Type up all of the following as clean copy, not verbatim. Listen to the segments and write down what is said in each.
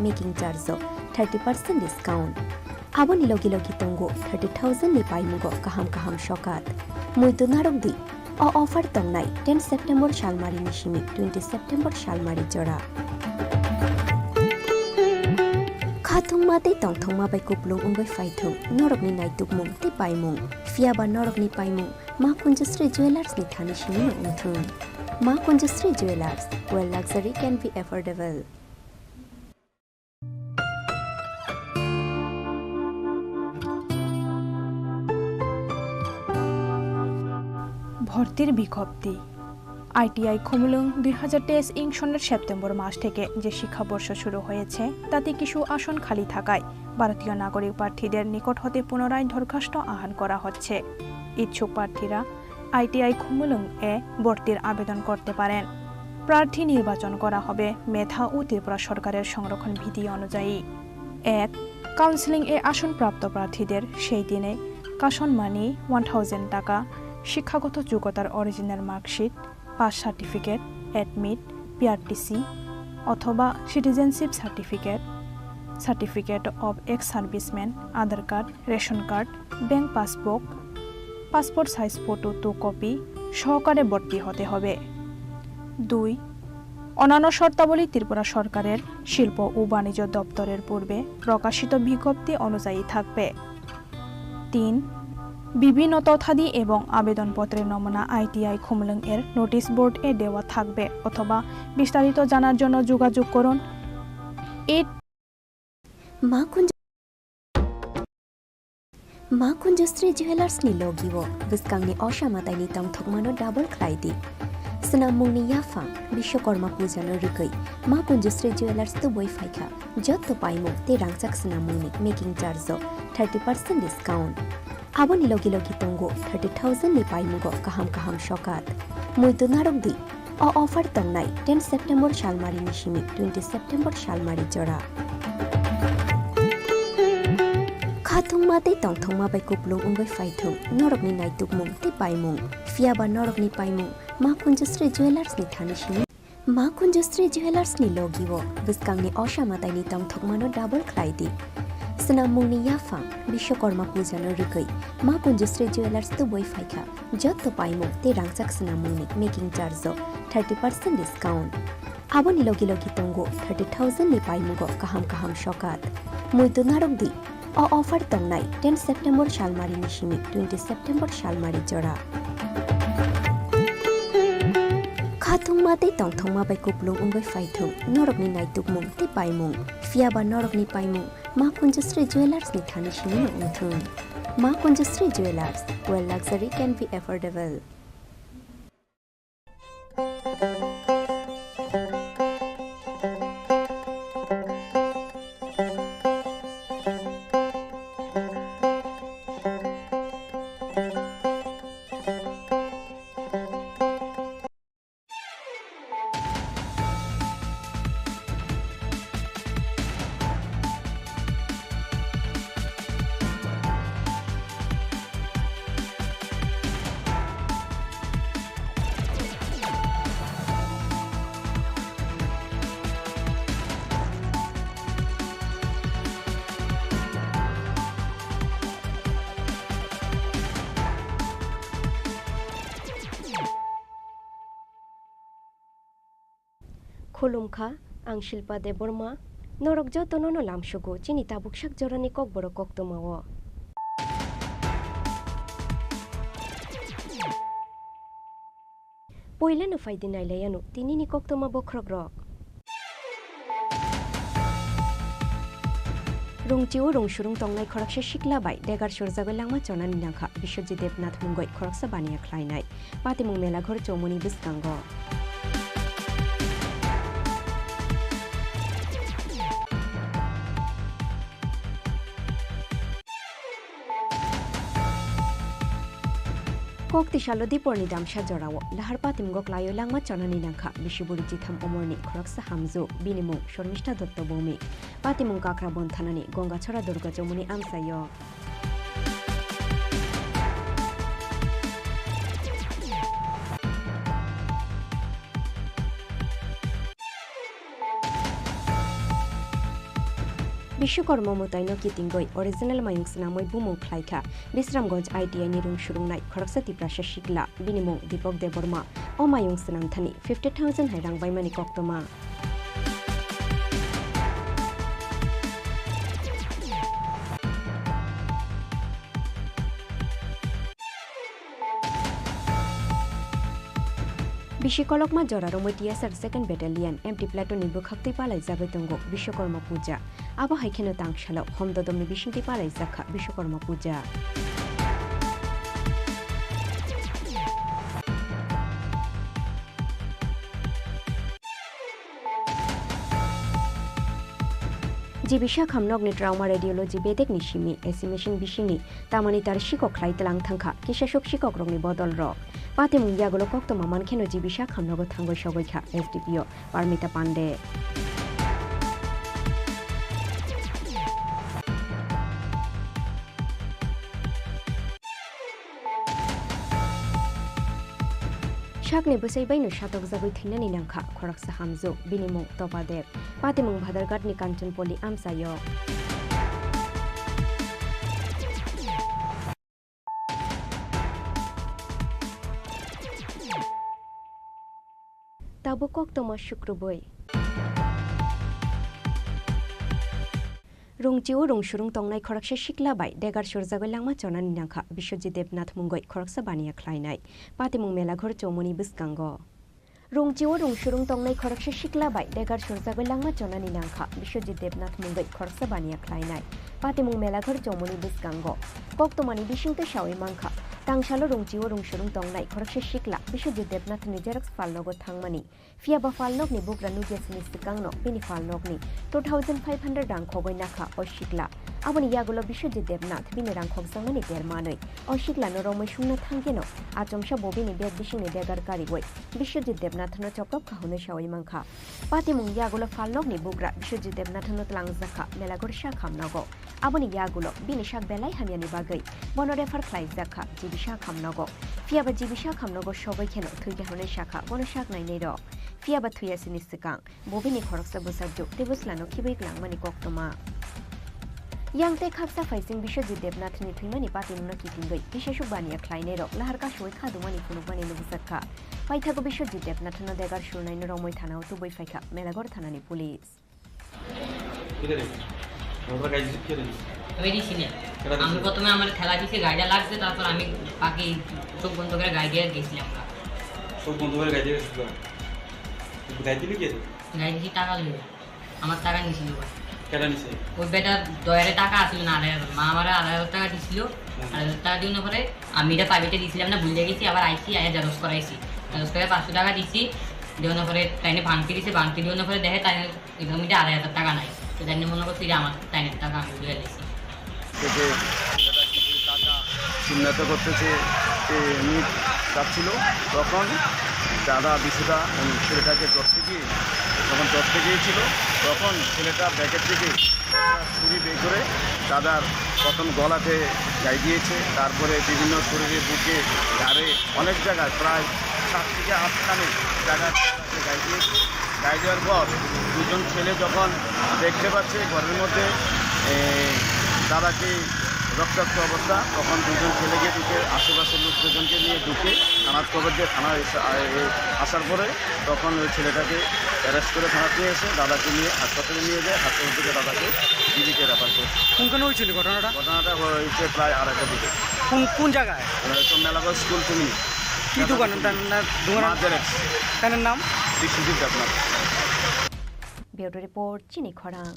Making charge 30% discount aboni logi logi tongo 30,000 ni paimugo kaham shokat muitu narokdi o offer tongnai 10 September shalmari ni simi 20 September shalmari jora khathung mate tongthong ma bai kuplung ungoi faithung norok ni naituk mung ti paimung fiaba norok ni paimung ma kunjasri jewelers ni thani simi uthun ma kunjasri jewelers where luxury can be affordable ভর্তির বিজ্ঞপ্তি ITI Khumlung 2023 ইং সনের September মাস থেকে যে শিক্ষাবর্ষ শুরু হয়েছে তাতে কিছু আসন খালি থাকায় ভারতীয় নাগরিক প্রার্থীদের নিকট হতে পুনরায় দরখাস্ত আহ্বান করা হচ্ছে ইচ্ছুক প্রার্থীরা আইটিআই খুমলুং এ ভর্তির আবেদন করতে পারেন প্রার্থী নির্বাচন করা হবে মেধা ও ত্রিপুরা সরকারের সংরক্ষণ বিধি অনুযায়ী 1 কাউন্সেলিং এ আসন প্রাপ্ত প্রার্থীদের সেই দিনে কাশন মানি 1000 টাকা শিক্ষাগত যোগ্যতার original marksheet pass certificate admit PRTC অথবা citizenship certificate of ex serviceman Aadhaar card ration card bank passport size photo 2 copy সহকারে ভর্তি হতে হবে 2 অন্যান্য শর্তাবলী ত্রিপুরা সরকারের শিল্প ও বাণিজ্য দপ্তরের পূর্বে প্রকাশিত বিজ্ঞপ্তি অনুযায়ী থাকবে 3 বিভিন্ন তথ্যাদি এবং আবেদনপত্রের নমুনা আইটিআই খুমলুং এর নোটিশ বোর্ড এ দেওয়া থাকবে অথবা বিস্তারিত জানার জন্য যোগাযোগ করুন Ma kunjasri jewelers ni logiwo biskang ni osamatai ni tongthokmano double khlaidi snamung ni yafang bishwakorma puja no rikoi ma kunjasri jewelers to boi phaikha jotto paimu te rangchak snamung ni making charge 30% discount aboni logi logi tongo 30,000 ni paimugo kaham shokat muitu narokdi o offer tongnai 10 September shalmari ni simi 20 September shalmari jora khathung mate tongthong ma bai kuplung ungoi faithung norok ni naituk mung ti paimung fiaba norok ni paimung ma kunjasri jewelers ni thani simi ma kunjasri jewelers ni logiwo biskang ni osamatai ni tongthokmano double khlaidi snamung ni yafang bishwakorma puja no rikoi ma kunjasri jewelers to boi phaikha jotto paimu te rangchak snamung ni making charge 30% discount aboni logi logi tongo 30,000 ni paimugo kaham shokat muitu narokdi o offer tongnai 10 September shalmari ni simi 20 September shalmari jora khathung mate tongthong ma bai kuplung ungoi faithung norok ni naituk mung ti paimung fiaba norok ni paimung ma kunjasri jewelers ni thani simi uthun ma kunjasri jewelers where luxury can be affordable खुलुमखा आं शिल्पा देबर्मा नरक जतननो लामसुगो चिनि ताबुकसाक जरानि kokborok koktamawo poilano faidinai layanu tinini koktoma bokhrogrok rungchiu rungsurung tongnai khoraksa siklabai degar surjagai langma chonani nangkha Biswajit Devnath mungoi khoraksa baniya khlainai patimung mela ghor chomoni biskango kokti shalo diporni damsha jorawo lahar patim goklayo langma chonani nangkha bishiburi jitham omorni khoraksa hamju binimung shormishta dotto bomi patimung kakra bon thanani gongachora durga jomuni amsayo Vishwakarma মোতাইনো কিতিংগই original মায়ং সিনামই বুমুং খ্লাইখা Bishramganj ITI ni rung surungnai khoroksa tiprasha shikla binimung Dipok Deborma o mayung sinamthani 50,000 hairang baimani koktoma Bishikolokma Joraro TSR 2nd Battalion empty Platon ni bukhakti palai jabai tongo Bishwakarma Puja abo haikeno tangshalo homdodomni bishingti palai jakha Bishwakarma Puja Jibisha khamnog ni trauma radiology bedek ni shimi estimation bishini tamani tar shikok khlai telang thangkha kishashok shikok rokni bodol ro Patimung yagulo kokto maman kheno jibisha khamnogo thangoi sogoikha SDPO Parmita Pande Shakni busai bainu shatok jagoi thinani nangkha khoraksa hamjo binimung topadep Patimung Bhadargat ni Kanchanpoli amsayo Tabukok toma shukruboi Rungjiu rungshurung tongnai khoraksa shikla bai degar surjagoi langma chonani nangkha Bishwajit Debnath mungoi khoraksa baniya khlainai Patimung Melaghor chomoni biskango Rungjiu rungshurung tongnai khoraksa shikla bai degar surjagoi langma chonani nangkha Bishwajit Debnath mungoi khoraksa baniya khlainai Patimung Melaghor chomoni biskango koktomani bishingte shawi mangkha Tangshalo rungjiu rungshurung tongnai khoraksa shikla Bishwajit Debnath ni Xerox falnogo thangmani Fiaba falnog ni bukra nujesni sikangno bini falnog ni 2500 rang khogoi nakha o shikla aboni yagulo Bishwajit Debnath bini rang khogsangmani dermanoi o shikla no romoi shungna thangkeno achomsha bobini beg bishingni degar karigoi Bishwajit Debnath no choprop khahone shawai mangkha Patimung yagulo falnog ni bukra Bishwajit Debnath no tlangjakha melagor sha khamnogo aboni yagulo bini shak belai hamiani bagai bono refer khlai jakha jibisha khamnogo fiaba jibisha khamnogo sobai kheno thuike hone shakha bono shak nainei ro fiaba thuyasini sikang bobini khoroksa busajjo tebuslano khibik langmani koktoma Yangte khapsa faising Bishwajit Debnath ni thimani patimuna kitingoi kishashuk baniya khlainei ro laharka shoi khadumani phunukmani lubusakha paithago Bishwajit Debnath no degar shurnai no romoi thana utuboi faikha Melagor thanani police আমি প্রথমে আমার খেলা দিছে গাইডা লাগছে তারপর আমি বাকি চোখ বন্ধ করে গাইড দিয়ে গেছিলাম চোখ বন্ধ করে গাইড দিয়েছিল গাইড দিলি কে গাইড দিছি টাকা লইয়া আমার টাকা নিছিল কেডা নিছে ওই বেটা দয়ারে টাকা আসল না আরে মা আমারে 2,500 টাকা দিছিল 2,500 টাকা দিওর পরে আমি এটা প্রাইভেটে দিছিলাম না ভুলে গেছি আবার আইছি আয়া জেরক্স করাইছি জেরক্স করে 500 টাকা দিছি দেওয়ার পরে তাইনে ভাঙতি দিছে ভাঙতি দেওয়ার পরে দেখে তাই জমিতে 2,500 টাকা নাই তো জানি মনে করছি যে আমার তাইনের টাকা আমি দিয়ে দিয়েছি থেকে টাকা চিহ্নিত করতেছে এমনি যাচ্ছিল তখন দাদা বিষয়টা ছেলেটাকে ধরতে গিয়েছিল তখন ছেলেটা ব্যাগের থেকে ছুরি বের করে দাদার প্রথম গলাতে গাই দিয়েছে তারপরে বিভিন্ন শরীরে বুকে ঘাড়ে অনেক জায়গায় প্রায় 7 থেকে 8 খানে জায়গায় গাই দিয়েছে গাই দেওয়ার পর দুজন ছেলে যখন দেখতে পাচ্ছে ঘরের মধ্যে দাদাকে রক্তাক্ত অবস্থা তখন দুজন ছেলেকে ঢুকে আশেপাশের লোক দুজনকে নিয়ে ঢুকে থানার খবর দিয়ে থানায় আসার পরে তখন ওই ছেলেটাকে অ্যারেস্ট করে থানাতে এসে দাদাকে নিয়ে হাসপাতালে নিয়ে যায় হাসপাতাল থেকে দাদাকে জীবিকে রেফার করেছে কোনখানে হয়েছিল ঘটনাটা হয়েছে প্রায় 2:30টার দিকে কোন জায়গায় তো মেলাগড় স্কুল তুমি কি দোকান তার নাম Biswajit Debnath Bureau Report Chini Khorang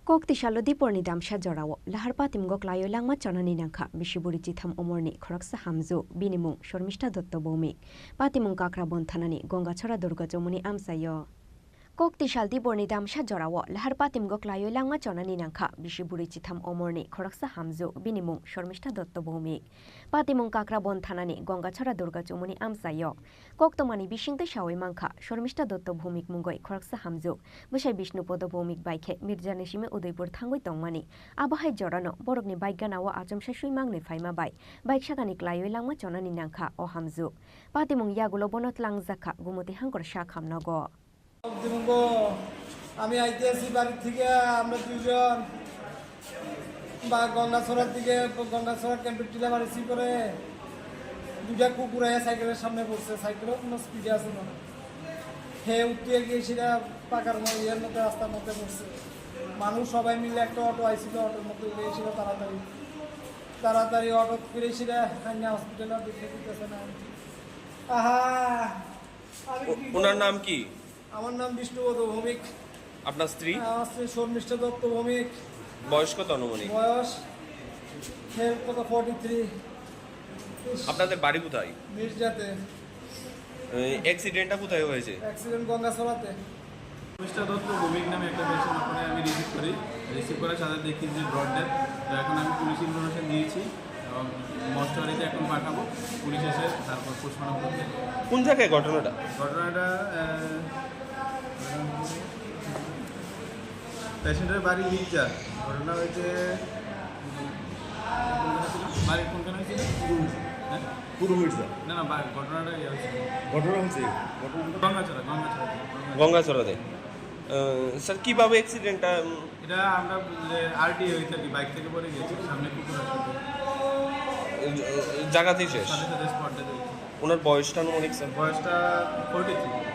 Kokti shalo diporni damsha jorawo lahar patim gok layo langma chonani nangkha bishiburi chitham omorni khoraksa hamjo binimung shormishta dotto bomik patimung kakra bon thanani gongachora durga jomuni amsayo Kokti shal diporni damsha jorawo lahar patim gok layo langma chonani nangkha bishiburi chitham omorni khoraksa hamjo binimung shormishta dotto bomik patimung kakra bon thanani gongachora durga jomuni amsayo koktomani bishingte shawai mangkha shormishta dotto bhumik mungoi khoraksa hamjo bushai bishnupodo bhumik baikhe mirjanishime udaipur thangoi tongmani abahai jorano borokni baiganawa achomsha suimangne phaima bai baik shakani klayo langma chonani nangkha o hamjo patimung yagulo bonot langjakha gumoti hangkor sha khamnago দিবঙ্গ আমি আইতে আসি বাড়ির থেকে আমরা দুজন বা গঙ্গাছড়ার দিকে গঙ্গাছড়া ক্যাম্পের টিলা মারিছি করে দুটা কুকুর সাইকেলের সামনে পড়ছে, সাইকেলও কোনো স্পিডে আছে না, হে উঠিয়ে গিয়ে সেটা পাকার ইয়ের মধ্যে রাস্তার মধ্যে পড়ছে। মানুষ সবাই মিলে একটা অটো আইছিল, অটোর মধ্যে উঠে এসেছিল তাড়াতাড়ি অটো ফিরে সেটা হাইনা হসপিটালে দেখে দিতেছে না। আহা ওনার নাম কি? আমার নাম বিষ্ণুপদ ভৌমিক। আপনার স্ত্রী? আমার স্ত্রী শর্মিষ্ঠা দত্ত ভৌমিক। বয়স কত অনুমানিক? বয়স কত 43। আপনাদের বাড়ি কোথায়? মির্জাতে। অ্যাক্সিডেন্টটা কোথায় হয়েছে? অ্যাক্সিডেন্ট গঙ্গাছড়াতে। শর্মিষ্ঠা দত্ত ভৌমিক নামে একটা পেশেন্ট ওখানে আমি রিসিভ করার সাথে দেখি যে ব্রড ডেথ। তো এখন আমি পুলিশ ইনফরমেশন দিয়েছি এবং মর্চুয়ারিতে এখন পাঠাবো, পুলিশ এসে তারপর পোস্টমর্টম করতে। কোন জায়গায় ঘটনাটা? ঘটনাটা পেশেন্টের বাড়ি মির্জা। ঘটনা হয়েছে বাড়ির কোনখানে হয়েছিল? পুরো মির্জা না না, ঘটনাটা ইয়ে হয়েছে ঘটনা হচ্ছে গঙ্গাছড়া। গঙ্গাচড়াতে। স্যার কীভাবে অ্যাক্সিডেন্টটা? এটা আমরা আরটি হয়েছে আর কি, বাইক থেকে পড়ে গেছি, সামনে কুকুর আসলে জায়গাতেই শেষ? সাথে সাথে স্পটটাতে হয়েছে। ওনার বয়সটা অনুমানিক স্যার? বয়সটা 43।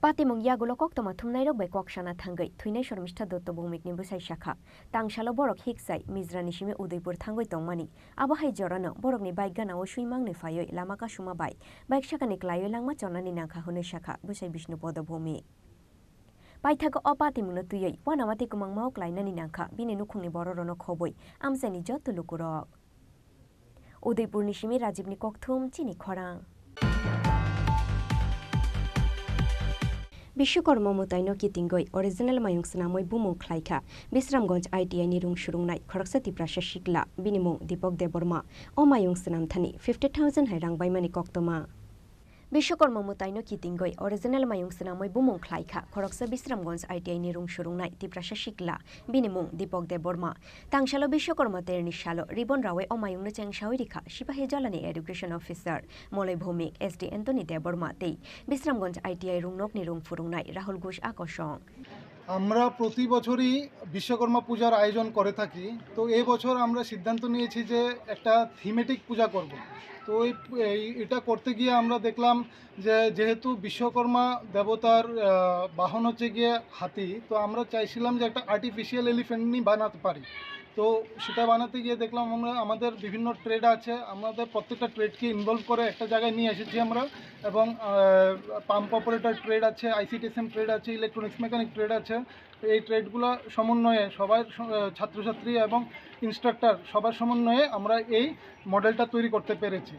Patimong yagulo koktoma thumnai rok bai kokshana thangai thuinai Shormistha Dotto Bhumik ni busai shakha tangshalo borok hiksai Mijrani shime Udaipur thangoi tongmani abo hai jorano borok ni bike gana o suimang ni phayoi lama ka suma bai bike shaka ni klaio langma chonani nangkha hunai shakha busai Bishnupod Bhumik paithako opatimungno tuyoi wanamati kumang maok lainani nangkha bini nukhungni bororono khoboi amsani joto lukurok Udaipur ni shime Rajiv ni kokthum Chini Khorang Bishwakarma Mutaino Kitingoi Original Mayung Sanamoi Bumung Klaika Bisramganj ITI ni rung shurungnai Khoroksa Tripura Shikla Binimung Dipok Deborma O Mayung Sanam Thani 50,000 hairang baimani koktoma Bishwakarma Mutaino Kitingoi Original Mayung Sanamoi Bumung Klaika Khoroksa Bisramganj ITI ni rung shurungnai Tripura Shikla Binimung Dipok Deborma Tangshalo Bishwakarma Terni Shalo Ribon Rawe O Mayung no Chengshawi Rikha Shipahi Jalani Education Officer Moloi Bhumik SD Anthony Deborma Tei Bisramganj ITI rung nok ni rung furungnai Rahul Ghosh Akoshong আমরা প্রতি বছরই বিশ্বকর্মা পূজার আয়োজন করে থাকি। তো এই বছর আমরা সিদ্ধান্ত নিয়েছি যে একটা থিমেটিক পূজা করব। তো এটা করতে গিয়ে আমরা দেখলাম যে যেহেতু বিশ্বকর্মা দেবতার বাহন হচ্ছে গিয়ে হাতি, তো আমরা চাইছিলাম যে একটা আর্টিফিশিয়াল এলিফ্যান্ট নিয়ে বানাতে পারি। তো সেটা বানাতে গিয়ে দেখলাম আমরা আমাদের বিভিন্ন ট্রেড আছে, আমাদের প্রত্যেকটা ট্রেডকে ইনভলভ করে একটা জায়গায় নিয়ে এসেছি আমরা, এবং পাম্প অপারেটর ট্রেড আছে, আইসিটিএসএম ট্রেড আছে, ইলেকট্রনিক্স মেকানিক ট্রেড আছে। এই ট্রেডগুলো সমন্বয়ে সবার ছাত্রছাত্রী এবং ইনস্ট্রাক্টর সবার সমন্বয়ে আমরা এই মডেলটা তৈরি করতে পেরেছি।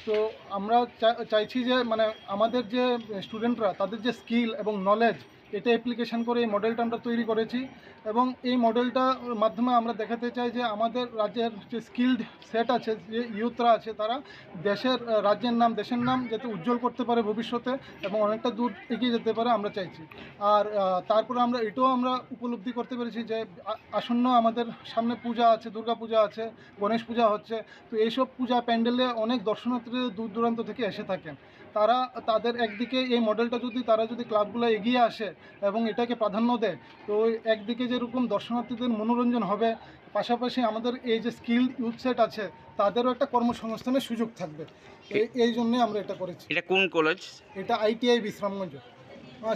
তো আমরা চাইছি যে মানে আমাদের যে স্টুডেন্টরা তাদের যে স্কিল এবং নলেজ এটা অ্যাপ্লিকেশন করে এই মডেলটা আমরা তৈরি করেছি, এবং এই মডেলটার মাধ্যমে আমরা দেখাতে চাই যে আমাদের রাজ্যের যে স্কিলড সেট আছে, যে ইউথরা আছে, তারা দেশের রাজ্যের নাম দেশের নাম যাতে উজ্জ্বল করতে পারে ভবিষ্যতে এবং অনেকটা দূর এগিয়ে যেতে পারে আমরা চাইছি। আর তারপরে আমরা এটাও আমরা উপলব্ধি করতে পেরেছি যে আসন্ন আমাদের সামনে পূজা আছে, দুর্গা পূজা আছে, গণেশ পূজা হচ্ছে। তো এইসব পূজা প্যান্ডেলে অনেক দর্শনার্থীরা দূর দূরান্ত থেকে এসে থাকেন। তারা তাদের একদিকে এই মডেলটা তারা যদি ক্লাবগুলো এগিয়ে আসে এবং এটাকে প্রাধান্য দেয়, তো একদিকে যেরকম দর্শনার্থীদের মনোরঞ্জন হবে, পাশাপাশি আমাদের এই যে স্কিল ইউথ সেট আছে তাদেরও একটা কর্মসংস্থানের সুযোগ থাকবে। এই জন্যে আমরা এটা করেছি। এটা কোন কলেজ? এটা আইটিআই বিশ্রামগঞ্জ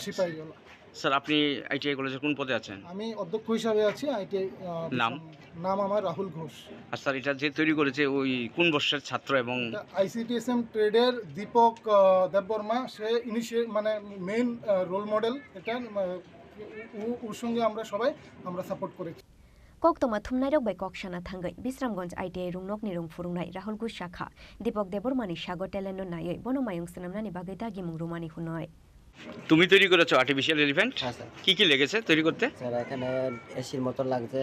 সিপাহীজলা। স্যার আপনি আইটিআই কলেজের কোন পদে আছেন? আমি অধ্যক্ষ হিসাবে আছি আইটিআই। নাম আমার রাহুল ঘোষ। আর স্যার এটা যে তৈরি করেছে ওই কোন বর্ষের ছাত্র? এবং আইসিটিএসএম ট্রেডের দীপক দেববর্মা, সে মানে মেইন রোল মডেল। এটা ওর সঙ্গে আমরা সবাই সাপোর্ট করেছি। Koktoma thumnai rok bai kokshana thangai Bisramganj ITI rung nok ni rung furungnai Rahul Ghosh Shakha Dipok Debormani Sago Teleno nayoi bono mayung sanamnani bagai dagi mung rumani hunoi তুমি তৈরি করেছো artificial elephant? হ্যাঁ sir. কি কি লেগেছে তৈরি করতে? Sir এখানে এসির মতো লাগছে,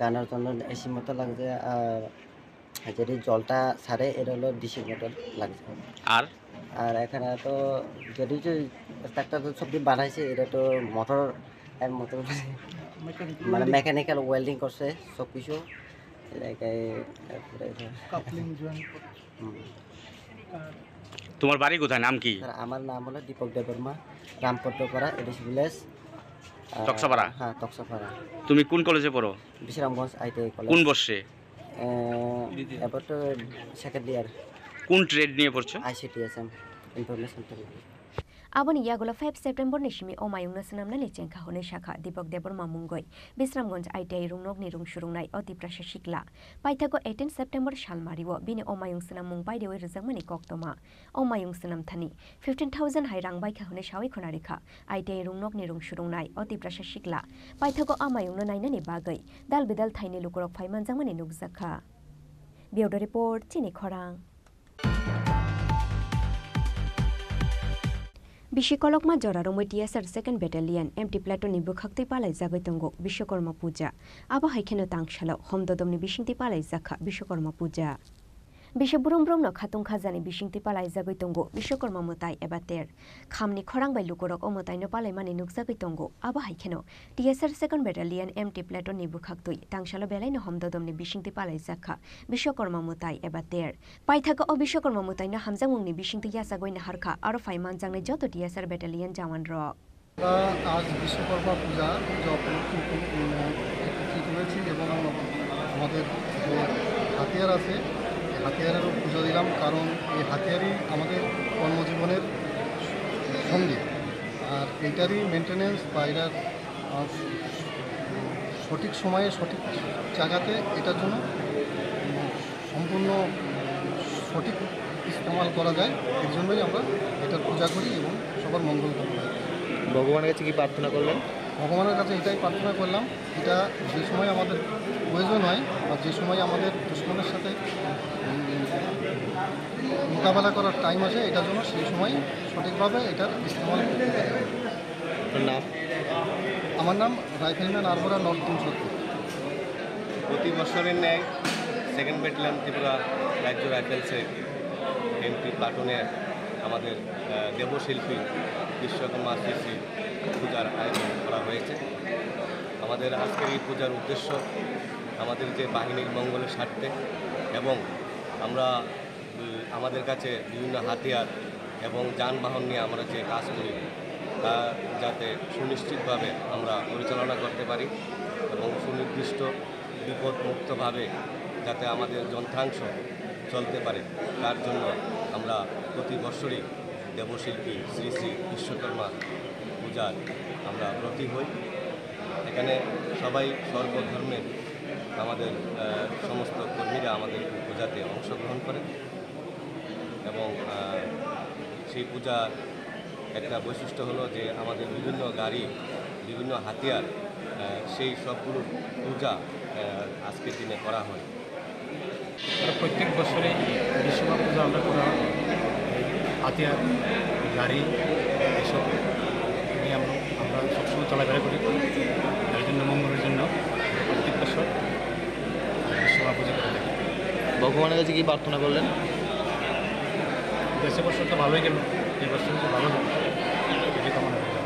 কানার জন্য এসির মতো লাগছে, আর যেটি জলটা ছাড়ে এটা হলো ডিসির মতো লাগছে। আর এখানে তো যেটি যে একটা তো সবজি বানাইছে এটা তো মোটর মানে মেকানিক্যাল ওয়েল্ডিং করছে সব কিছু। তোমার বাড়ি কোথায়, নাম কি? স্যার আমার নাম হলো দীপক দেববর্মা, রামপট্টপাড়া, এডিসি ভিলেজ, তক্সাপাড়া। হ্যাঁ তক্সাপাড়া। তুমি কোন কলেজে পড়ো? Bishramganj ITI college. কোন বর্ষে? এবার তো সেকেন্ড ইয়ার। কোন ট্রেড নিয়ে পড়ছো? ICTSM, information technology. Aboni yagola 5 September nishimi omayung na sinamna ni chengkha hone shakha Dipok Deborma Mungoi Bisramganj ITI rungnok ni rungshurungnai oti prasha shikla paithago 18 September shalmariwo bini omayung sinam mungbai dewi rujangmani koktoma omayung sinam thani 15,000 hai rang baikha hone shawi khonarikha ITI rungnok ni rungshurungnai oti prasha shikla paithago amayung no nainani bagai dal bidal thaini lukorok phaiman jangmani nukjakha Bureau report Chini Khorang Bishikolokma Joraromoi TSR 2nd Battalion MT Platoon ni bukhakti palai jagai tongo Bishwakarma Puja aba haikeno tangshalo homdodomni bishingti palai jakha Bishwakarma Puja Bishaburum brum no khatung khajani bishingti palai jagai tongo Bishwakarma mutai ebater khamni khorang bai lukorok omutai no palai mani nukjagai tongo aba haikeno TSR 2nd Battalion MT Platoon ni bukhaktui tangshalo belai no homdodomni bishingti palai jakha Bishwakarma mutai ebater paithago o Bishwakarma mutai no hamjangmungni bishingti yasagoi na harkha aro faiman jangnai joto TSR Battalion jawan rok আজ বিশ্বকর্মা পূজা একত্রিত হয়েছি এবং আমাদের যে হাতিয়ার আছে হাতিয়ারেরও পুজো দিলাম কারণ এই হাতিয়ারই আমাদের কর্মজীবনের সঙ্গী আর এইটারই মেনটেনেন্স বা এটার সঠিক সময়ে সঠিক জায়গাতে এটার জন্য সম্পূর্ণ সঠিক ইস্তেমাল করা যায় এর জন্যই আমরা এটার পূজা করি এবং সবার মঙ্গল করি ভগবানের কাছে কি প্রার্থনা করলেন? ভগবানের কাছে এটাই প্রার্থনা করলাম এটা যে সময় আমাদের প্রয়োজন হয় বা যে সময় আমাদের দুশ্মনের সাথে মোকাবেলা করার টাইম আছে এটার জন্য সেই সময় সঠিকভাবে এটার ইস্তেমাল করতে পারে। নাম? আমার নাম রাইফেলম্যান আরবরা নর্থ 370। প্রতি বছরের ন্যায় 2nd ব্যাটালিয়ন ত্রিপুরা রাজ্য রাইফেলসে MT প্লাটুনে আমাদের দেবশিল্পী বিশ্বকর্মা শ্রী পূজার আয়োজন করা হয়েছে। আমাদের আজকের এই পূজার উদ্দেশ্য আমাদের যে বাহিনীর মঙ্গলের স্বার্থে এবং আমরা আমাদের কাছে বিভিন্ন হাতিয়ার এবং যানবাহন নিয়ে আমরা যে কাজ করি তা যাতে সুনিশ্চিতভাবে আমরা পরিচালনা করতে পারি এবং সুনির্দিষ্ট বিপদমুক্তভাবে যাতে আমাদের যন্ত্রাংশ চলতে পারে তার জন্য আমরা প্রতি বছরই দেবশিল্পী শ্রী শ্রী বিশ্বকর্মা পূজার আমরা ব্রতী হই। এখানে সবাই সর্বধর্মের আমাদের সমস্ত কর্মীরা আমাদের পূজাতে অংশগ্রহণ করে এবং সেই পূজার একটা বৈশিষ্ট্য হলো যে আমাদের বিভিন্ন গাড়ি বিভিন্ন হাতিয়ার সেই সবগুলোর পূজা আজকের দিনে করা হয়। প্রত্যেক বছরে বিশ্বকর্মা পূজা আমরা করা হাতিয়ার গাড়ি এসব নিয়ে আমরা সবসময় চলাফেরা করি তার জন্য মঙ্গলের জন্য প্রত্যেক বছর বিশ্বকর্মা পূজা করে থাকি। ভগবানের কাছে কি প্রার্থনা করলেন? দেশের বছরটা ভালোই গেল, এই বছর ভালো হবে এটি কামনা করি।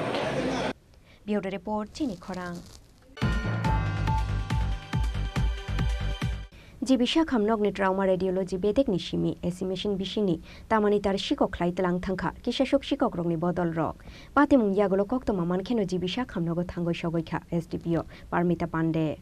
Bureau report Chini Khorang Jibisha Khamnogni Trauma Radiology Bedek Nishimi Estimation Bishini Tamani Tar Shikok Lai Tlang Thangka Kishashok Shikok Rogni Bodol Rok Patimung Yagolo Kokto Maman Keno Jibisha Khamnogo Thango Shogoika SDPO Parmita Pande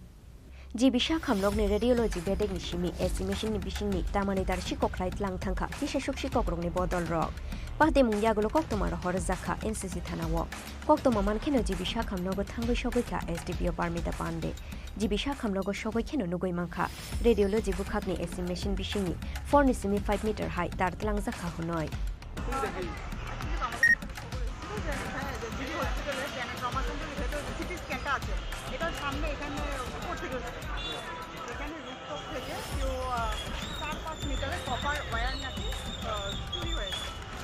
Jibisha Khamnogni Radiology Bedek Nishimi Estimation Bishini Tamani Tar Shikok Lai Tlang Thangka Kishashok Shikok Rogni Bodol Rok Patimung Yagolo Kokto Maro Horzakha NCC Thanawo Kokto Maman Keno Jibisha Khamnogo Thango Shogoika SDPO Parmita Pande Jibisha Khamnogo Shogoi Keno Nugoi Mangkha Radiology Bukhakni Estimation Bishini 4.5 meter high Tar Tlang Zakha Honoi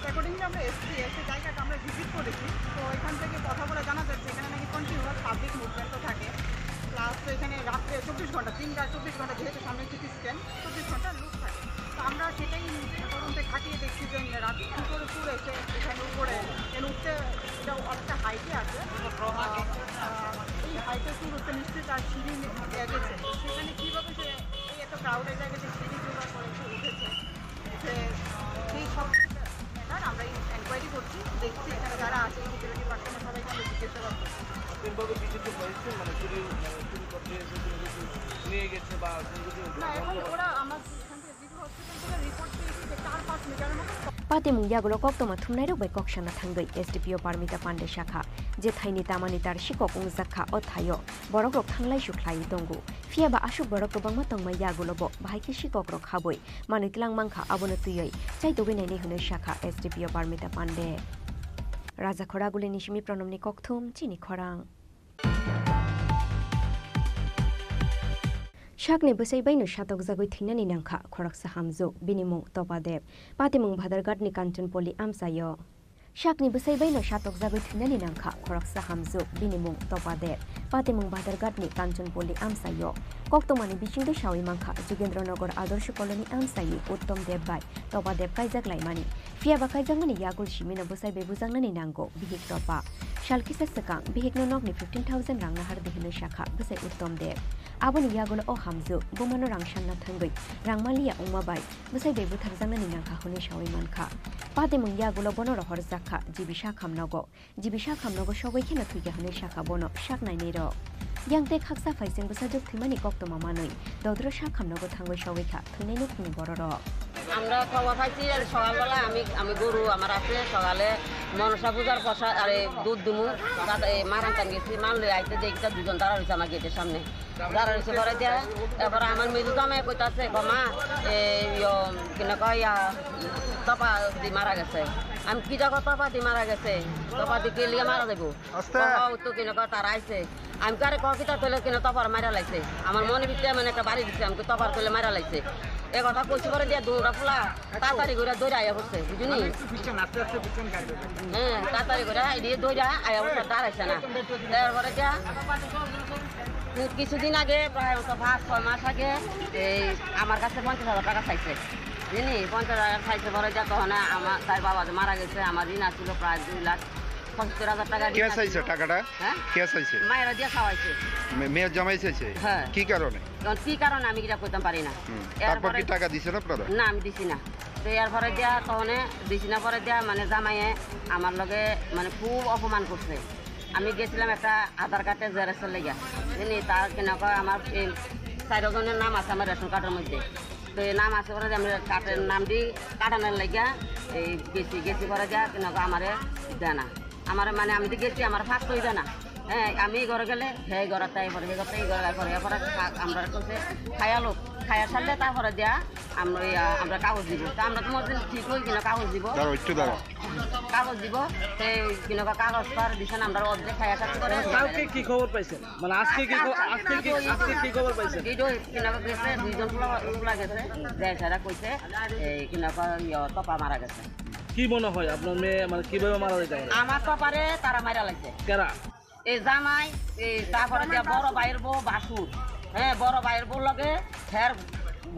accordingly আমরা এসে জায়গাটা আমরা visit করেছি তো এখান থেকে কথা বলে জানা যাচ্ছে এখানে নাকি কন্টিনিউয়াস পাবলিক মুভমেন্টও থাকে প্লাস এখানে রাত্রে 24 ঘন্টা 24 ঘন্টা যেহেতু সামনে সিটি স্ক্যান 24 ঘন্টা লুক থাকে তো আমরা সেটাই তদন্তে খাটিয়ে দেখছি যে রাত্রে উপরে পুরো এসে এখানে উপরে উঠতে এটা অনেকটা হাইটে আছে এই হাইটে ট্যুর উঠতে নিশ্চয়ই তার সিঁড়ি গেছে সেখানে কীভাবে সে এই এত ক্রাউডের জায়গায় যে সিঁড়ি জোগাড় করে উঠেছে যে সেই সব আমরা এনকোয়ারি করছি, দেখছি এখানে যারা আছে সিকিউরিটি পার্সনের সবাইকে আমরা জিজ্ঞাসাবাদ করছি। না, এখন ওরা আমার এখান থেকে জিরো হসপিটাল থেকে রিপোর্ট পেয়েছি যে 4-5 মিটারের মতো पातेमुं यागुलो कक्तमा थुमनाय रबाय कक्साना थांगै एसडिपिओ पारमिता पान्डे शाखा जे थाइनि तामानि तार शिकक उंजाखा अथायो बरकरक थांलाय सुख्लाय दंगु फियाबा आसुक बरक गोबांमा तंगमा यागुलोबो बाहायके शिककरक खाबै मानितलां मांखा आबोनो तुयै चाइदोबेनायनि होनो शाखा एसडिपिओ पारमिता पान्डे राजा खरागुले निशिमि प्रनमनि कक्थुम चिनि खरां शाकनि बोसैबायनो शातक जागै थैनानै नांखा खरकसा हामजो बिनिमुं तपादेब पातेमुं भादारगाटनि कान्चनपल्ली आमसायो शाकनि बोसैबायनो शातक जागै थैनानै नांखा खरकसा हामजो बिनिमुं तपादेब पातेमुं भादारगाटनि कान्चनपल्ली आमसायो कक्तमानि बिसिंदो सावै मांखा जुगेन्द्रनगर आदर्श कलोनी आमसायो उत्तम देब बाय तपादेब कायजाक लायमानि फियाबा कायजाकमानि यागुल सिमिनो बोसैबाय बुजांनानै नांगौ बिहिक तपा शालकिसा सकां बिहिकनो नगनि 15,000 रां नाहार दिहिनो शाखा बोसै उत्तम देब आबोनि यागुलो अ हामजो बोमानो रां सानना थांगै रांमालिया उमाबाय बोसैबाय बुथारजांनानै नांखा हनै सावै मानखा पातेमुं यागुलो बनो रहर जाखा जिबिसा खामनगो सबै खेना थुइगा हनै शाखा बनो शाक नायनै र यांते खाकसा फाइसें बोसाजोक थैमानि कक्तमा मानै दद्र शाक खामनगो थांगै सवैखा थैनायनो खुनि बर र আমরা খবর পাইছি সকালবেলা আমি গরু আমার আছে সকালে মনসা পূজার প্রসাদ আর দুধ দুমু মারান টান গেছি মানলে আইতে দেখি দুজন দাঁড়া রয়েছে আমার গেটের সামনে দাঁড়া রয়েছে পরে দিয়া এরপরে আমার মেজু জামাই কইতাছে মা কিনা কয় তপা দি মারা গেছে আমি কি দেখো তপা দি মারা গেছে তপা দি কে লিয়ে মারা যাবো তো কিনা কয় তারা আইছে আমি কারে কিতা তৈলে কিনা তপার মারা লাইছে আমার মনে ভিতরে মানে একটা বাড়ি দিচ্ছে আমাকে তপার তৈলে মারা লাইছে এ কথা কইছি করে দিয়া দৌড়া ফুলা তাড়াতাড়ি করে দৌড়ে আয়া পড়ছে বুঝুনি হ্যাঁ তাড়াতাড়ি করে এদিকে দৌড়া আয়া পড়ছে দাঁড়াইছে না তারপরে দিয়া কিছুদিন আগে প্রায় 5-6 মাস আগে এই আমার কাছে 50,000 টাকা চাইছে বুঝলি 50,000 চাইছে পরে দিয়া তখন আমার তার বাবা মারা গেছে আমার ঋণ আসছিল প্রায় 2,75,000 টাকা কে চাইছে টাকাটা হ্যাঁ কে চাইছে মায়েরা দিয়া খাওয়াইছে মেয়ের জামাই চাইছে হ্যাঁ কি কারণে কি কারণে আমি এটা কইতাম পারি না তারপর কি টাকা দিছেন আপনারা না আমি দিছি না তো এরপরে দিয়া তখন দিছি না পরে দিয়া মানে জামাইয়ে আমার লগে মানে খুব অপমান করছে আমি গেছিলাম একটা আধার কার্ডের জেরক্সের লেগে জানি তার কেন আমার এই 4 জনের নাম আছে আমার রেশন কার্ডের মধ্যে তো এই নাম আছে পরে আমি কার্ডের নাম দিই কাটানোর লেগে এই গেছি পরে যা কেন আমারে দেয় না আমার মানে আমি তো গেছি আমার ফাঁক তো দেয় না হ্যাঁ আমি ঘরে গেলে হে ঘরে তাই পরে হে ঘরে এই ঘরে পরে এরপরে আমরা করছে খায়ালো খায়া ছাড়লে তারপরে দেয়া আমরা কাগজ দিব তা আমরা তোমার ঠিক হই কিনা কাগজ দিব কাগজ দিব সেই কিনা কাগজ পার দিছেন আমরা অর্ধেক খায়া ছাড়তে করে কালকে কি খবর পাইছেন মানে আজকে কি খবর পাইছেন এই কিনা গেছে দুইজন ফুলা গেছে যাই সারা কইছে এই কিনা তপা মারা গেছে কি মনে হয় আপনার মেয়ে মানে কিভাবে মারা যেতে পারে আমার তপারে তারা মারা লাগছে কেরা এই জামাই এই তারপরে যে বড় ভাইয়ের বউ বাসুর হ্যাঁ বড় ভাইয়ের বউ লগে ফের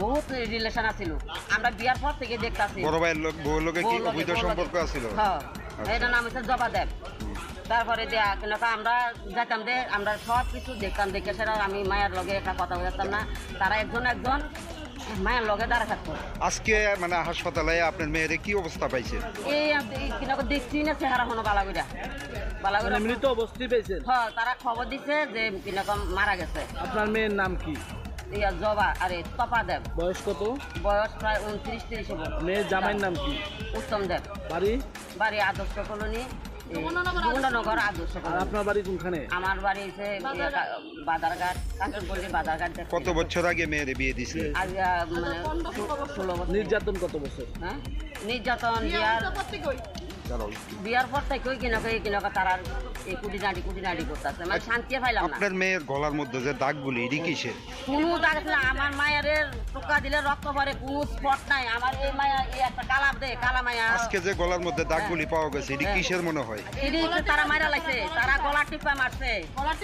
বহুত রিলেশন আছিল আমরা বিয়ার পর থেকে দেখতাছি বড় ভাইয়ের বউ লগে কি অবৈধ সম্পর্ক আছিল হ্যাঁ এটা নাম হচ্ছে জবাদেব তারপরে দেয়া কেন আমরা যেতাম দে আমরা সব কিছু দেখতাম দেখে সেটা আমি মায়ের লগে একটা কথা বলতাম না তারা একজন মায়ের লগে দাঁড়া থাকতো আজকে মানে হাসপাতালে আপনার মেয়ের কি অবস্থা পাইছে এই কিনা দেখছি না চেহারা হনো বালাগুড়া মৃত অবস্থায় পেয়েছেন হ্যাঁ তারা খবর দিছে যে কিনা মারা গেছে আপনার মেয়ের নাম কি জবা আরে তপা দেব বয়স কত বয়স প্রায় 29-30 হবে মেয়ের জামাইয়ের নাম কি উত্তম দেব বাড়ি আদর্শ কলোনি নগর আদর্শ আর আপনার বাড়ি কোনখানে আমার বাড়ি হচ্ছে বাদারঘাট কাঁচনপল্লী বাদারঘাট কত বছর আগে মেয়ের বিয়ে দিছে আজ মানে 16 বছর নির্যাতন কত বছর হ্যাঁ নির্যাতন বিয়ার পর থেকে কিনা তারা কুটি নাড়ি করতেছে মানে শান্তি পাইলাম না আপনার মেয়ের গলার মধ্যে যে দাগগুলি এটি কিসের কোনো দাগ আছে না আমার মায়ের টোকা দিলে রক্ত পড়ে কোনো স্পট নাই আমার এই মায়া এই একটা কালা মায়া আজকে যে গলার মধ্যে দাগগুলি পাওয়া গেছে এটি কিসের মনে হয় এটি তারা মাইরা লাগছে তারা গলা টিপা মারছে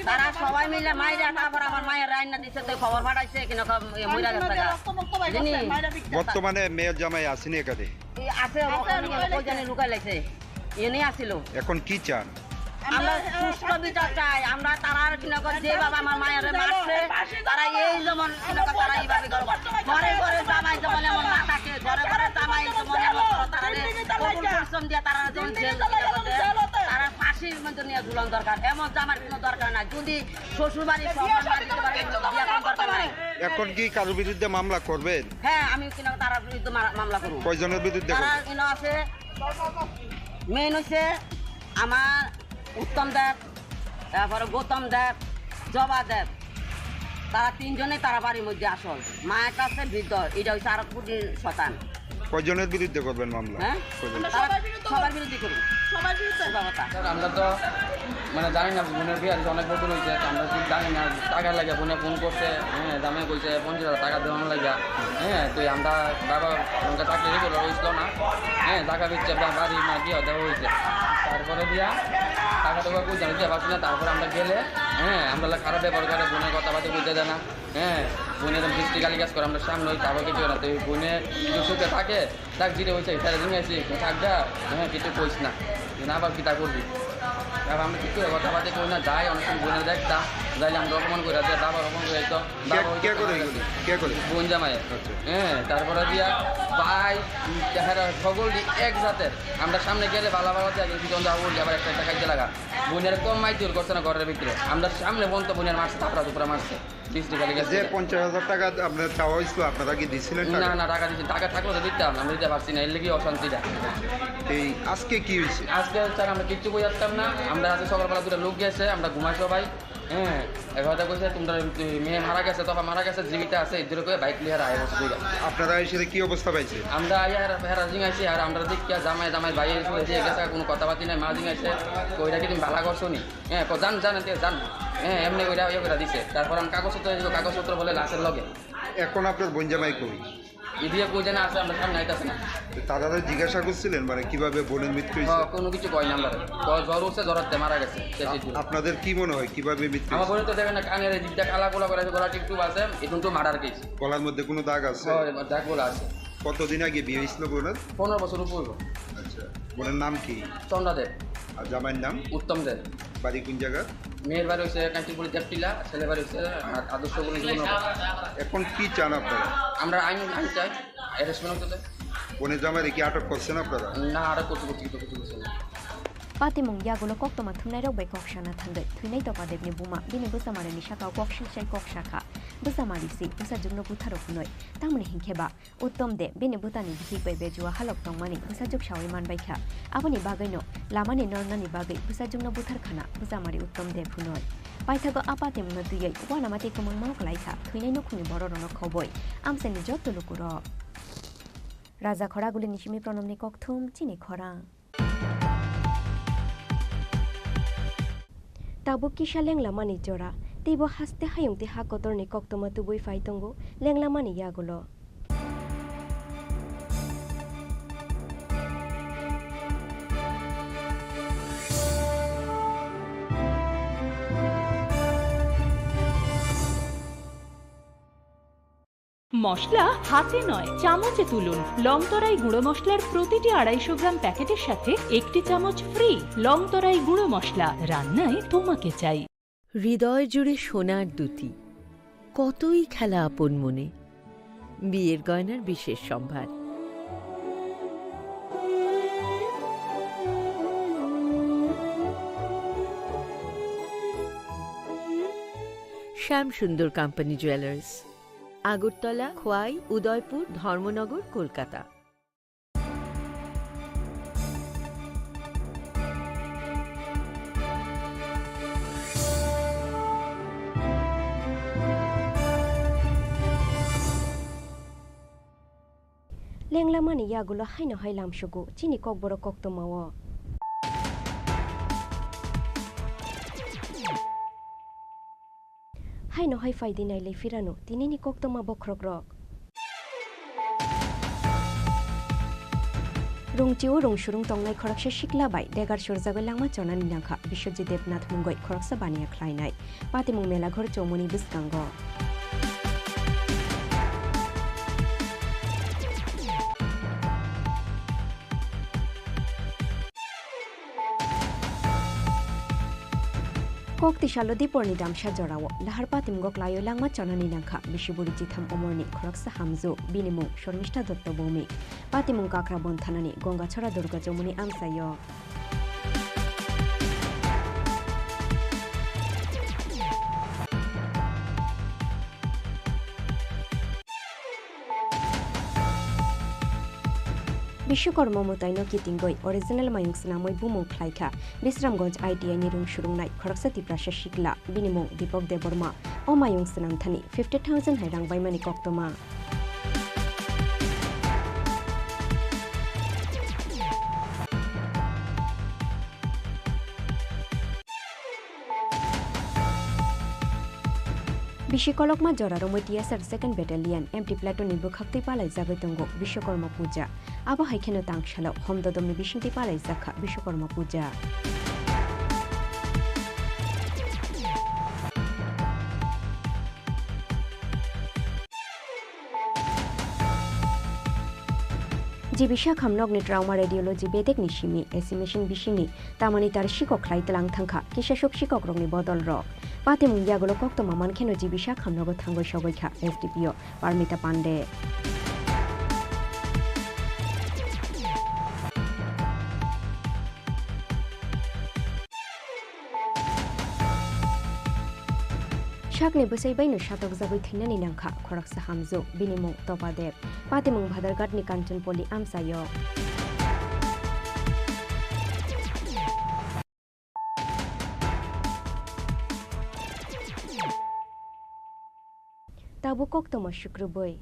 তারা সবাই মিলে মাইরা তারপর আমার মায়ের রান্না দিচ্ছে তো খবর পাঠাইছে কিনা মইরা গেছে বর্তমানে মেয়ের জামাই আসেনি এখানে আছে ওই জানে লুকাই লাগছে এনে আসিল এখন কি চান আমরা সুষ্ঠু বিচার চাই। আমরা তারা কিনা করে যে বাবা আমার মায়ের মারছে তারা এই যেমন কিনা করে তারা এইভাবে করবো। ঘরে ঘরে জামাই যেমন এমন না থাকে, ঘরে ঘরে জামাই যেমন এমন তারা কবুল পরিশ্রম দিয়ে তারা যেমন জেল তারা ফাঁসির মধ্যে নিয়ে ঝুলান দরকার। এমন জামার কোনো দরকার নাই। যদি শ্বশুর বাড়ির দরকার নাই। এখন কি কারোর বিরুদ্ধে মামলা করবেন? হ্যাঁ, আমি কিনা তার বিরুদ্ধে মামলা করবো। কয়জনের বিরুদ্ধে? তারা কিনা আছে মেন হচ্ছে আমার উত্তম দেব, তারপরে গৌতম দেব, জবা দেব, তারা তিনজনে তারা বাড়ির মধ্যে আসল। মায়ের কাছে বৃদ্ধ, এটা হচ্ছে 8 কোটি শতান। কয়জনের বিরুদ্ধে করবেন মামলা? হ্যাঁ, সবার বিরুদ্ধে করুন, সবার বিরুদ্ধে। আমরা তো মানে জানি না, বোনের বিয়ে অনেক বছর হয়েছে, আমরা ঠিক জানি না। টাকা লাগে বোনে ফোন করছে, হ্যাঁ দামে কইছে 50,000 টাকা দেওয়ানো লাগে। হ্যাঁ, তো আমরা বাবা চাকরি রেখে হয়েছিল না, হ্যাঁ টাকা দিচ্ছে বাড়ি মানে বিয়ে দেওয়া হয়েছে। তারপরে দিয়া টাকা টাকা কই জানি দিতে পারছি না। তারপরে আমরা গেলে হ্যাঁ আমরা খারাপ ব্যবহার করে, বোনের কথাবার্তা বুঝতে দেয় না। হ্যাঁ, বোনের বৃষ্টি গালি কাজ করে, আমরা সামনে হই তারপর কিছু না। তো বোনে কিছু সুখে থাকে, তাক জিরে হয়েছে তারা জিনিস আসি থাকবা, হ্যাঁ কিছু কইস না, আবার কি তা করবি। তারপর আমরা কিছু কথাবার্তা করি না, যাই অনেক সময় বোনের দেখতাম, যাইলে আমরা অপমান করে দিয়ে বাবা অপমান করে দিত, বোন জামাই। হ্যাঁ, তারপরে দিয়া ভাই সকল এক জাতের। আমরা সামনে গেলে ভালো ভালো পিছন যাবো বলি, আবার একটা খাইতে লাগা। বোনের কম মাইজোর করছে না ঘরের ভিতরে, আমরা সামনে বলতো বোনের মারছে, তাপরা দুপুরা মারছে। 50,000 টাকা আপনার চাওয়া হয়েছিল, আপনারা কি দিচ্ছিলেন? না না, টাকা দিচ্ছি, টাকা থাকলে তো দিতাম, আমরা দিতে পারছি না, এর লেগে অশান্তিটা। এই আজকে কি হয়েছে? আজকে স্যার আমরা কিচ্ছু বই আসতাম না। আমরা আজকে সকালবেলা দুটো লোক গেছে, আমরা ঘুমাই সবাই। হ্যাঁ, কথা কইছে তোমরা মেয়ে মারা গেছে, তখন মারা গেছে, জীবিত আছে এদের করে বাইক লিয়ে আয় বসে। আপনারা এসে কি অবস্থা পাইছে? আমরা হেরা জিঙাইছি, আর আমরা দেখিয়া জামাই জামাই ভাই এসে গেছে, কোনো কথাবার্তি নাই। মা জিঙাইছে ওইটা কি তুমি ভালো করছো নি? হ্যাঁ, জান জান জান, হ্যাঁ এমনি ওইটা ইয়ে করে দিছে। তারপর আমি কাগজপত্র বলে লাশের লগে। এখন আপনার বোন জামাই কই? এদিকে কই জানা আছে, আমরা সামনে আইতাছে না। তারা জিজ্ঞাসা করছিলেন মানে কিভাবে বোনের মৃত্যু হয়েছে? কোনো কিছু কয় না, আমরা জ্বর উঠছে, জ্বরাতে মারা গেছে। আপনাদের কি মনে হয় কিভাবে মৃত্যু? আমার বোনের তো দেখেন না, কানের দিকটা কালা গোলা করে, গলা টিপটুপ আছে, এখন তো মার্ডার কেস। গলার মধ্যে কোনো দাগ আছে? দাগ গোলা আছে। কতদিন আগে বিয়ে হয়েছিল বোনের? 15 বছর উপর। আচ্ছা, বোনের নাম কি? চন্দ্রা দেব। আর জামাইয়ের নাম? উত্তম দেব। বাড়ি কোন জায়গা? মেয়ের বাড়ি হচ্ছে কাঞ্চিপুরি দেবটিলা, ছেলে বাড়ি হচ্ছে আদর্শ বলে। এখন কি চান আপনারা? আমরা আইন চাই, অ্যারেস্টমেন্ট হতে। বোনের জামাইরে কি আটক করছেন আপনারা? না, আটক করতে কিছু করছে না। Patimong yagulo koktoma thumnai rok bai kokshana thandai thuinai to padebni buma bini busamare ni shaka kokshil chai kokshaka busamari si busa jugno butharok noi tamni hingkheba uttom de bini butani bithik bai bejua halok tongmani busa juk shawai man baikha aboni bagaino lamani nornani bagai busa jugno buthar khana busamari uttom de phunoi paithago apatim no duyai wanamati kumang mau klaikha thuinai no khuni boro rono khoboi amseni jotto lukuro Raja khoraguli nishimi pronomni kokthum Chini Khorang Tabuk kisha lenglamani jora tibo haste hayung ti hakotor ni koktoma tubui faitongo lenglamani yagulo মশলা হাতে নয় চামচে তুলুন লংতরাই গুঁড়ো মশলার প্রতিটি 250 গ্রাম প্যাকেটের সাথে একটি চামচ ফ্রি লংতরাই গুঁড়ো মশলা রান্নায় তোমাকে চাই হৃদয় জুড়ে সোনার দুটি কতই খেলা আপন মনে বিয়ের গয়নার বিশেষ সম্ভার শ্যাম সুন্দর company jewellers Agartala Khowai Udaipur Dharmanagar Kolkata Lenglamani yagulo haino hailam shugu Chini Kokborok koktomawo Haino hai faidinai le firano tinini koktoma bokrogrok Rungchiu rungshurung tongnai khorakse shikla bai degar shurjago langma chonani nangkha Bishwajit Devnath mungoi khoraksa baniya khlainai patimung mela ghor chomoni biskango kok ti shalo di porni damsha jorawo lahar patim gok layo langma chanani nangkha bishiburi jitham omorni khoraksa hamzo binimu shormishta dotto bomi patimung kakra bon thanani gonga chora durga jomuni amsayo Vishwakarma মোতাইন কিতিংগই original মায়ুংসনামই বুমুং খ্লাইখা Bishramganj ITI नि रुं सुरुंनाय खरकसा तिप्रासा शिकला बिनिमुं दीपक देबबर्मा ओ मायुंसनाम थानि 50,000 हायरां बायमानि कक्तमा বিশ্বকলকমা জরারমই টিএসআর সেকেন্ড ব্যাটালিয়ন এমটি প্লাটুননি বুখাক্তি পালাই জাবাই দंग বিশ্বকর্মা পূজা আবা হাইখেনো তাংশালো हमददमनि बिसिंति पालाई जाखा বিশ্বকর্মা পূজা जिबिसा खामनगनि ट्राउमा रेडियोलॉजी बेदेक निशिमी एसिमेशन बिसिनि तामानि तार शिकक ख्लाइ तलां थांखा किसासक शिकक रंनि बदल र पाते मुंगियागुलो कक्तमा मानखेनो जिबिसा खामनग थांगय सगयखा एसडीपीओ पारमिता पांडे शाकनि बसैबायनो शातक जाबै थैनानि नांखा खरकसा हामजो बिनिमुं तपादेब पातेमुं भादारघाटनि कान्चनपल्ली आमसायो ताबु कक्तमा शुक्रबै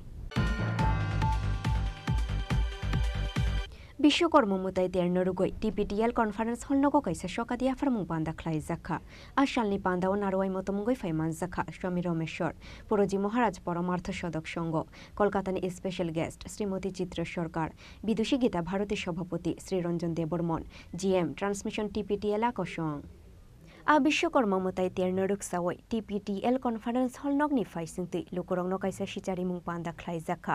বিশ্বকর্ম মুতাই তেরনরুগৈ টিপিটিএল কনফারেন্স হলনগো কাইসা সকাদি আফারমুং পান্দা খ্লাই জাখা আশালনি পান্দাও নারওয়াই মতমুগৈ ফাইমান জাখা স্বামী রমেশ্বর পুরজি মহারাজ পরমার্থ সদক সংঘ কলকাতানি স্পেশাল গেস্ট শ্রীমতী চিত্র সরকার বিদুষী গীতা ভারতী সভাপতি শ্রীরঞ্জন দেববর্মন জিএম ট্রান্সমিশন টিপিটিএল আকর্ষণ आ विश्वकर्म मुताई तेरनरुक सावै टीपीटीएल कॉन्फ्रेंस हॉल नगनि फाइसिंगति लुकुरंगनो काइसा सिचारि मुं पान्दा ख्लाइ जाखा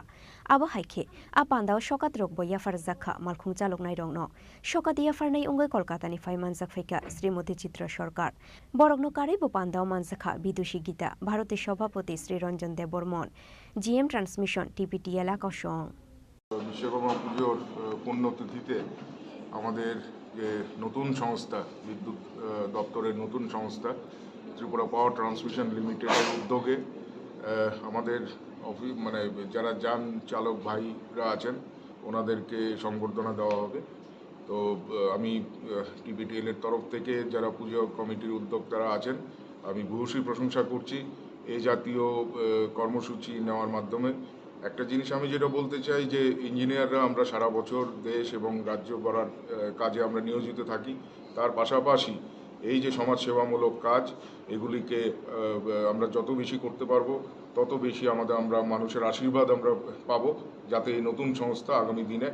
आबो हाइखे आ पान्दाव सकात रोग बयाफार जाखा मालखुं चालुकनाय रंनो सकात याफारनाय उंगै कलकातानि फाइमान जाखफैका श्रीमती चित्र सरकार बरगनो कारिबो पान्दाव मानजाखा विदुषी गीता भारती सभापति श्रीरंजन देबबर्मन जीएम ट्रांसमिशन टीपीटीएल আকর্ষণ বিশ্বকর্মা পুজোর পুণ্যতিথিতে আমাদের যে নতুন সংস্থা বিদ্যুৎ দপ্তরের নতুন সংস্থা ত্রিপুরা পাওয়ার ট্রান্সমিশন লিমিটেডের উদ্যোগে আমাদের মানে যারা যান চালক ভাইরা আছেন ওনাদেরকে সংবর্ধনা দেওয়া হবে। তো আমি টিপিটিএলের তরফ থেকে যারা পুজো কমিটির উদ্যোক্তারা আছেন আমি ভূয়সী প্রশংসা করছি এই জাতীয় কর্মসূচি নেওয়ার মাধ্যমে। একটা জিনিস আমি যেটা বলতে চাই যে ইঞ্জিনিয়াররা আমরা সারা বছর দেশ এবং রাজ্য গড়ার কাজে আমরা নিয়োজিত থাকি, তার পাশাপাশি এই যে সমাজসেবামূলক কাজ এগুলিকে আমরা যত বেশি করতে পারবো তত বেশি আমরা মানুষের আশীর্বাদ আমরা পাবো, যাতে এই নতুন সংস্থা আগামী দিনে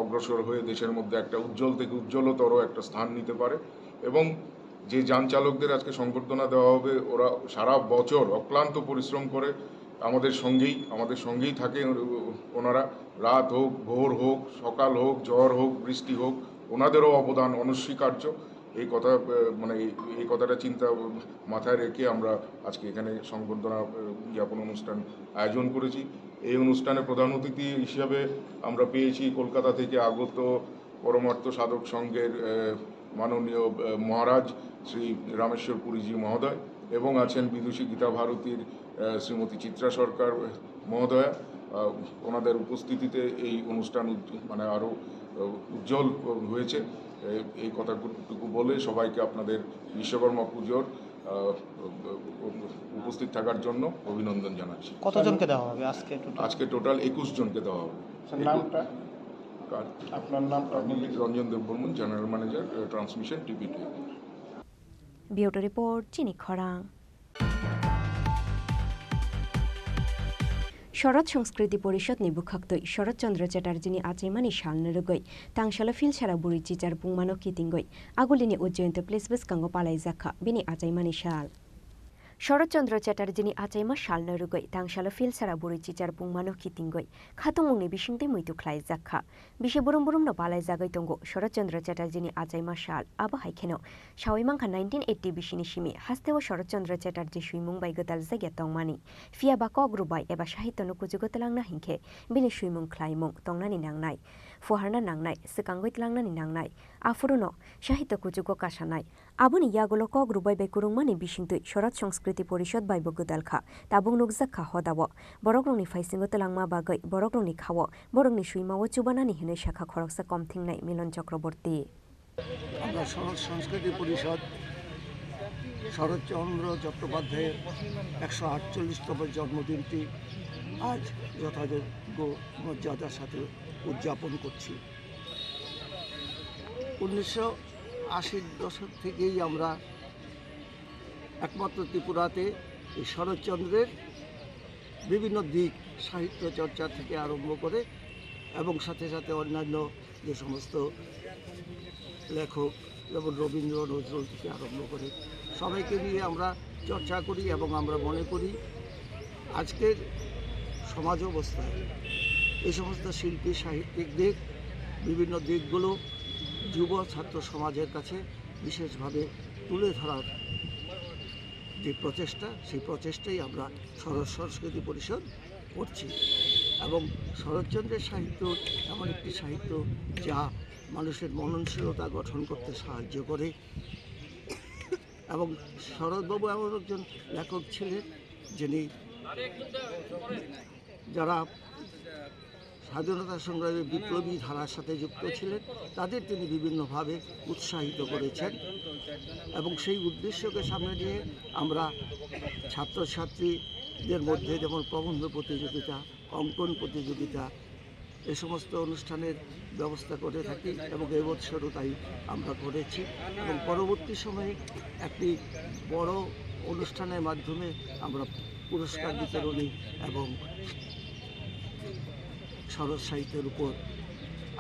অগ্রসর হয়ে দেশের মধ্যে একটা উজ্জ্বল থেকে উজ্জ্বলতর একটা স্থান নিতে পারে। এবং যে যান চালকদের আজকে সংবর্ধনা দেওয়া হবে ওরা সারা বছর অক্লান্ত পরিশ্রম করে আমাদের সঙ্গেই থাকে ওনারা, রাত হোক ভোর হোক সকাল হোক ঝড় হোক বৃষ্টি হোক ওনাদেরও অবদান অনস্বীকার্য। এই কথাটা চিন্তা মাথায় রেখে আমরা আজকে এখানে সংবর্ধনা জ্ঞাপন অনুষ্ঠান আয়োজন করেছি। এই অনুষ্ঠানে প্রধান অতিথি হিসাবে আমরা পেয়েছি কলকাতা থেকে আগত পরমার্থ সাধক সংঘের মাননীয় মহারাজ শ্রী রামেশ্বর পুরীজি মহোদয় এবং আছেন বিদুষী গীতা ভারতীর শ্রীমতী চিত্রা সরকার মহোদয়া। ওনাদের উপস্থিতিতে এই অনুষ্ঠান আরও উজ্জ্বল হয়েছে। এই কথাটুকু বলে সবাইকে আপনাদের বিশ্বকর্মা পুজোর উপস্থিত থাকার জন্য অভিনন্দন জানাচ্ছি। কতজনকে দেওয়া হবে আজকে টোটাল 21 জনকে দেওয়া হবে। আপনার নামটা? Ranjan Debbarman, general manager transmission টিপিটিএল। Bureau report চিনি খরাং। শরৎ সংস্কৃতি পরিষদ নিবুখাক্তই শরৎচন্দ্র চ্যাটার্জিনি আচাইমানি শালনরগৈ তাংশালা ফিলছাড়া বুড়ি চিচার বুংমানো কিতিংগৈ আগুলিনি উজ্জয়ন্ত প্লেসবেস কাঙ্গ পালাই জাখা বিনি আচাইমানি শাল শরৎচন্দ্র চ্যাটার্জিনি আচাইমা সালনা রুগৈ তাংশালা ফিলসারা বুড়ি চিচার বুংমানো খিতিঙ্গৈ খাতুমুংনি বিসিংতে মৈতু খ্লাই জাখা বিশে বুরুম বুরুমনো বালাই জাগাই তঙ্গো শরৎচন্দ্র চ্যাটার্জিনি আচাইমা সাল আবা হাইখেনো সাওইমাংখা 1980 বিশিনি সিমি হাস্তেও শরৎচন্দ্র চ্যাটার্জি সুইমুং বাই গতাল জায়গা তংমানি ফিয়া বা কগ্রুবাই এবা সাহিত্যনো কুজুগতলাংনা হিংখে বিনি সুইমুং খ্লাইমুং তংনানি নাংনাই ফুহারনা নাংনাই সিকাঙ্গৈ তলাংনানি নাংনাই আফুরুনো সাহিত্য কুজুগ কাশানাই আবুনি ইয়াগুলো কগ্রুবাই বাই কুরুংমানি বিসিংতৈ শরৎ সংস্কৃতি পরিষদ বাই বগুদালখা তাবুং নুকজাখা হদাব বরকরংনি ফাইসিংগো তলাংমা বাগৈ বরকরংনি খাও বরংনি সুইমাও চুবানানি হেনে শাখা খরকসা কমথিংনাই মিলন চক্রবর্তী আমরা শরৎ সংস্কৃতি পরিষদ শরৎচন্দ্র চট্টোপাধ্যায়ের 148তম জন্মদিনটি আজ যথাযোগ্য মর্যাদার সাথে উদযাপন করছি। 1980 দশক থেকেই আমরা একমাত্র ত্রিপুরাতে এই শরৎচন্দ্রের বিভিন্ন দিক সাহিত্য চর্চা থেকে আরম্ভ করে এবং সাথে সাথে অন্যান্য যে সমস্ত লেখক যেমন রবীন্দ্র নজরুল থেকে আরম্ভ করে সবাইকে নিয়ে আমরা চর্চা করি এবং আমরা মনে করি আজকের সমাজ অবস্থায় এই সমস্ত শিল্পী সাহিত্যিকদের বিভিন্ন দিকগুলো যুব ছাত্র সমাজের কাছে বিশেষভাবে তুলে ধরার যে প্রচেষ্টা সেই প্রচেষ্টাই আমরা শরৎ সংস্কৃতি পরিষদ করছি এবং শরৎচন্দ্রের সাহিত্য এমন একটি সাহিত্য যা মানুষের মননশীলতা গঠন করতে সাহায্য করে এবং শরৎবাবু এমন একজন লেখক ছিলেন যিনি যারা স্বাধীনতা সংগ্রামে বিপ্লবী ধারার সাথে যুক্ত ছিলেন তাদের তিনি বিভিন্নভাবে উৎসাহিত করেছেন এবং সেই উদ্দেশ্যকে সামনে নিয়ে আমরা ছাত্রছাত্রীদের মধ্যে যেমন প্রবন্ধ প্রতিযোগিতা অঙ্কন প্রতিযোগিতা এ সমস্ত অনুষ্ঠানের ব্যবস্থা করে থাকি এবং এবছরও তাই আমরা করেছি এবং পরবর্তী সময়ে একটি বড় অনুষ্ঠানের মাধ্যমে আমরা পুরস্কার বিতরণী এবং শরৎ সাহিত্যের উপর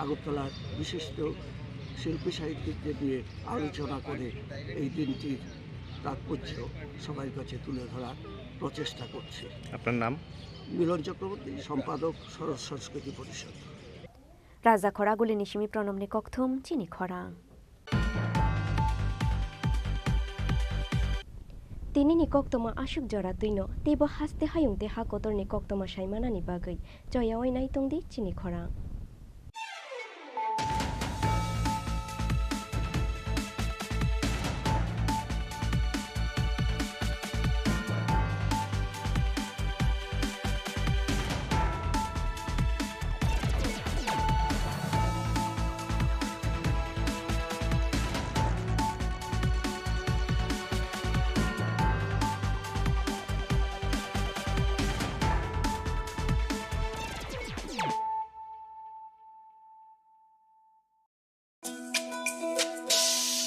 আগরতলার বিশিষ্ট শিল্পী সাহিত্যিকদের নিয়ে আলোচনা করে এই দিনটির তাৎপর্য সবার কাছে তুলে ধরার প্রচেষ্টা করছি। আপনার নাম? মিলন চক্রবর্তী, সম্পাদক শরৎ সংস্কৃতি পরিষদ। রাজা খরাগুলি নিশিমি প্রণমনে ককথম চিনি খরাং তিনি নিকক্তমা আশুক জরা তুইন তেব হাসতে হায়ুংতে হাকতর নিকক্তমা সাইমানানি বাগৈ জয়া ওই নাই তংদি চিনি খরাং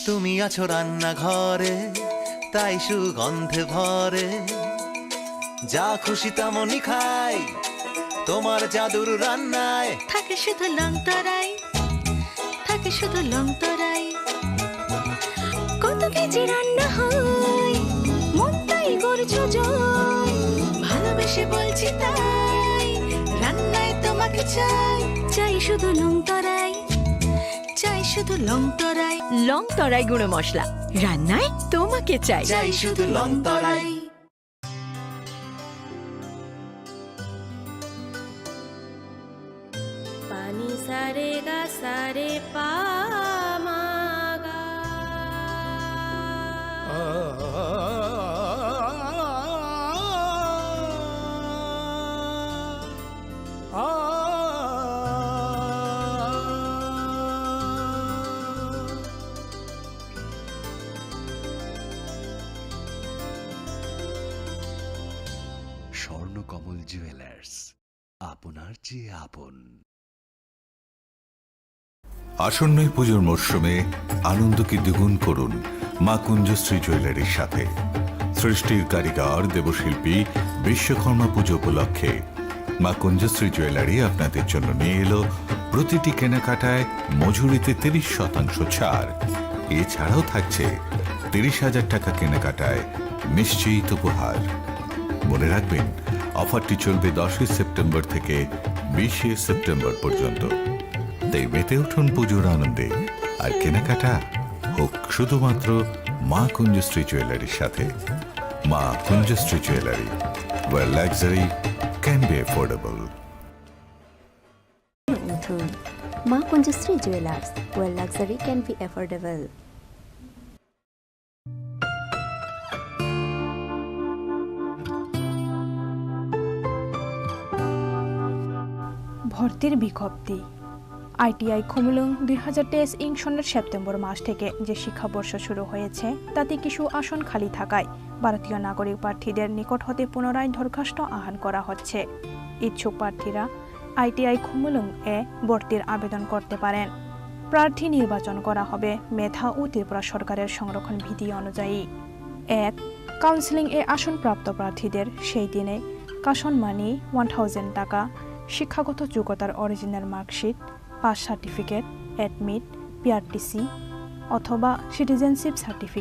তুমি আছো রান্নাঘরে তাই সুগন্ধে ভরে যা খুশি তেমনই খাই তোমার জাদুর রান্নায় থাকে শুধু লংতরাই থাকে শুধু লংতরাই কত কেজি রান্না হয় মন তাই করছো জয় ভালোবেসে বলছি তাই রান্নায় তোমাকে চাই চাই শুধু লংতরাই চাই শুধু লংতরাই লংতরাই গুঁড়ো মশলা রান্নায় তোমাকে চাই চাই শুধু লংতরাই পানি সারে গা সারে পা মা গা স্বর্ণকমল জুয়েলার্স, আপনার চেয়ে আপন। আসন্ন পুজোর মরশুমে আনন্দকে দ্বিগুণ করুন মা কুঞ্জশ্রী জুয়েলারির সাথে। সৃষ্টির কারিগর দেবশিল্পী বিশ্বকর্মা পুজো উপলক্ষে মা কুঞ্জশ্রী জুয়েলারি আপনাদের জন্য নিয়ে এলো প্রতিটি কেনাকাটায় মজুরিতে 30% ছাড়। এছাড়াও থাকছে 30,000 টাকা কেনাকাটায় নিশ্চিত উপহার। মনে রাখবেন, অফারটি চলবে 10 সেপ্টেম্বর থেকে 20 সেপ্টেম্বর পর্যন্ত। তাই মেতে উঠুন পুজোর আনন্দে, আর কেনাকাটা হোক শুধুমাত্র মা কুঞ্জশ্রী জুয়েলারির সাথে। Maa Kunjashree jewellery, where luxury can be affordable. Maa Kunjashree jewellers, where luxury can be affordable. ভর্তির বিজ্ঞপ্তি। আইটিআই খুমলুং 2023 ইং সনের সেপ্টেম্বর মাস থেকে যে শিক্ষাবর্ষ শুরু হয়েছে তাতে কিছু আসন খালি থাকায় ভারতীয় নাগরিক প্রার্থীদের নিকট হতে পুনরায় দরখাস্ত আহ্বান করা হচ্ছে। ইচ্ছুক প্রার্থীরা আইটিআই খুমলুং এ ভর্তির আবেদন করতে পারেন। প্রার্থী নির্বাচন করা হবে মেধা ও ত্রিপুরা সরকারের সংরক্ষণ বিধি অনুযায়ী। 1. কাউন্সিলিং এ আসনপ্রাপ্ত প্রার্থীদের সেই দিনে কাশন মানি 1000 টাকা, শিক্ষাগত যোগ্যতার original marksheet, pass certificate, admit, PRTC অথবা সিটিজেনশিপ সার্টিফিকেট